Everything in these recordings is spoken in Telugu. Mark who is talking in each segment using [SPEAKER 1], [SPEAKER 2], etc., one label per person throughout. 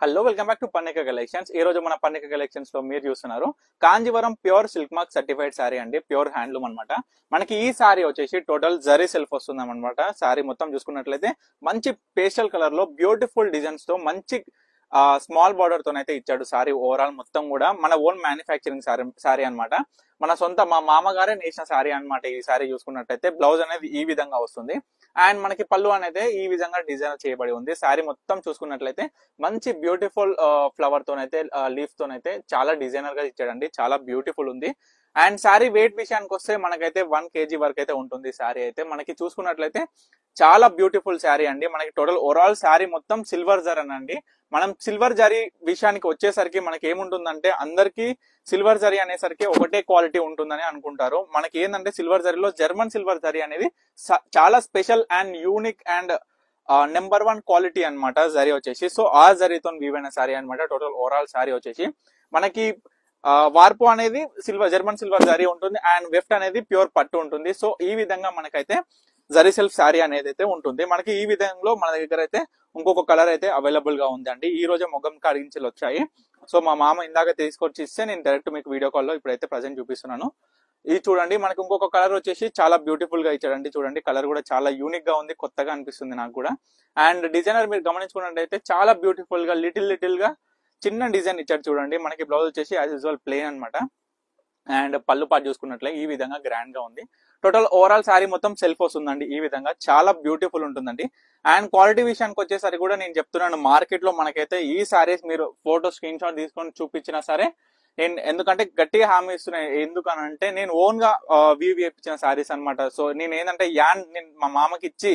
[SPEAKER 1] Hello welcome back to Pannika collections. ఈ రోజు మన పన్నిక కలెక్షన్స్ లో మీరు చూస్తున్నారు Kanjeevaram pure silk mark certified saree అండి, ప్యూర్ హ్యాండ్లూమ్ అన్నమాట. మనకి ఈ సారీ వచ్చేసి టోటల్ జరీ సెల్ఫ్ వస్తుంది అనమాట. సారీ మొత్తం చూసుకున్నట్లయితే మంచి పేస్టల్ కలర్ లో బ్యూటిఫుల్ డిజైన్స్ తో మంచి స్మాల్ బార్డర్ తోనైతే ఇచ్చాడు. సారీ ఓవరాల్ మొత్తం కూడా మన ఓన్ మ్యానుఫ్యాక్చరింగ్ సారీ అనమాట. మన సొంత మా మామగారే నేసిన సారీ అనమాట. ఈ సారీ చూసుకున్నట్లయితే బ్లౌజ్ అనేది ఈ విధంగా వస్తుంది అండ్ మనకి పళ్ళు అనేది ఈ విధంగా డిజైన్ చేయబడి ఉంది. సారీ మొత్తం చూసుకున్నట్లయితే మంచి బ్యూటిఫుల్ ఫ్లవర్ తోనైతే లీఫ్ తోనైతే చాలా డిజైనర్ గా ఇచ్చాడండి. చాలా బ్యూటిఫుల్ ఉంది. అండ్ సారీ వెయిట్ విషయానికి వస్తే మనకైతే 1 kg వరకు అయితే ఉంటుంది. సారీ అయితే మనకి చూసుకున్నట్లయితే చాలా బ్యూటిఫుల్ శారీ అండి. మనకి టోటల్ ఓవరాల్ శారీ మొత్తం సిల్వర్ జరీ అండి. మనం సిల్వర్ జరీ విషయానికి వచ్చేసరికి మనకి ఏముంటుందంటే అందరికి సిల్వర్ జరీ అనేసరికి ఒకటే క్వాలిటీ ఉంటుందని అనుకుంటారు. మనకి ఏంటంటే సిల్వర్ జరీలో జర్మన్ సిల్వర్ జరీ అనేది చాలా special and unique and number 1 quality అనమాట జరీ వచ్చేసి. సో ఆ జరీతో వీవైన సారీ అనమాట. టోటల్ ఓవరాల్ సారీ వచ్చేసి మనకి వార్పు అనేది జర్మన్ సిల్వర్ జరీ ఉంటుంది అండ్ వెఫ్ట్ అనేది ప్యూర్ పట్టు ఉంటుంది. సో ఈ విధంగా మనకైతే జరీ సెల్ఫ్ శారీ అనేది అయితే ఉంటుంది. మనకి ఈ విధంగా మన దగ్గర అయితే ఇంకొక కలర్ అయితే అవైలబుల్ గా ఉందండి. ఈ రోజే మొగం కాడించలు వచ్చాయి. సో మా మామ ఇందాక తీసుకొచ్చి ఇస్తే నేను డైరెక్ట్ మీకు వీడియో కాల్ లో ఇప్పుడైతే ప్రజెంట్ చూపిస్తున్నాను. ఇది చూడండి, మనకి ఇంకొక కలర్ వచ్చేసి చాలా బ్యూటిఫుల్ గా ఇచ్చాడండి. చూడండి, కలర్ కూడా చాలా యూనిక్ గా ఉంది, కొత్తగా అనిపిస్తుంది నాకు కూడా. అండ్ డిజైనర్ మీరు గమనించుకున్నట్టయితే చాలా బ్యూటిఫుల్ గా లిటిల్ గా చిన్న డిజైన్ ఇచ్చాడు. చూడండి, మనకి బ్లౌజ్ వచ్చేసి యాజ్ యూజువల్ ప్లెయిన్ అనమాట. అండ్ పళ్ళు పాటు చూసుకున్నట్లే ఈ విధంగా గ్రాండ్ గా ఉంది. టోటల్ ఓవరాల్ శారీ మొత్తం సెల్ఫ్ వస్తుందండి. ఈ విధంగా చాలా బ్యూటిఫుల్ ఉంటుందండి. అండ్ క్వాలిటీ విషయానికి వచ్చేసరికి కూడా నేను చెప్తున్నాను, మార్కెట్ లో మనకైతే ఈ శారీస్ మీరు ఫోటో స్క్రీన్ షాట్ తీసుకొని చూపించినా సరే నేను ఎందుకంటే గట్టిగా హామీ ఇస్తున్నాను. ఎందుకనంటే నేను ఓన్ గా వీవ్ చేయించిన శారీస్ అనమాట. సో నేను ఏంటంటే నేను మా మామకి ఇచ్చి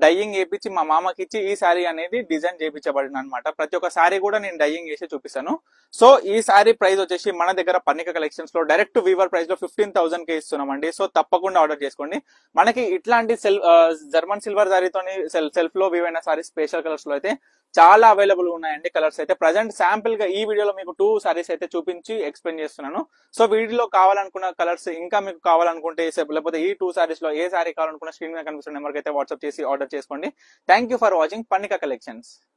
[SPEAKER 1] డైయింగ్ చేయించి మా మామకి ఇచ్చి ఈ శారీ అనేది డిజైన్ చేయించబడిన అనమాట. ప్రతి ఒక్క శారీ కూడా నేను డైయింగ్ చేసి చూపిస్తాను. సో ఈ శారీ ప్రైస్ వచ్చేసి మన దగ్గర పన్నిక కలెక్షన్స్ లో డైరెక్ట్ వీవర్ ప్రైస్ లో 15,000 కే ఇస్తున్నామండి. సో తప్పకుండా ఆర్డర్ చేసుకోండి. మనకి ఇట్లాంటి జర్మన్ సిల్వర్ శారీతోని సెల్ఫ్ లో వీవైన శారీ స్పెషల్ కలర్స్ లో అయితే చాలా అవైలబుల్ ఉన్నాయండి. కలర్స్ అయితే ప్రజెంట్ శాంపుల్ గా ఈ వీడియోలో మీకు 2 సారీస్ అయితే చూపించి ఎక్స్ప్లెయిన్ చేస్తున్నాను. సో వీడియోలో కావాలనుకున్న కలర్స్ ఇంకా మీకు కావాలనుకుంటే లేకపోతే ఈ 2 సారీస్ లో ఏ సారీ కావాలనుకున్న స్క్రీన్ మీద కనిపిస్తున్న నెంబర్ కి అయితే వాట్సాప్ చేసి ఆర్డర్ చేసుకోండి. Thank you for watching Pannika collections.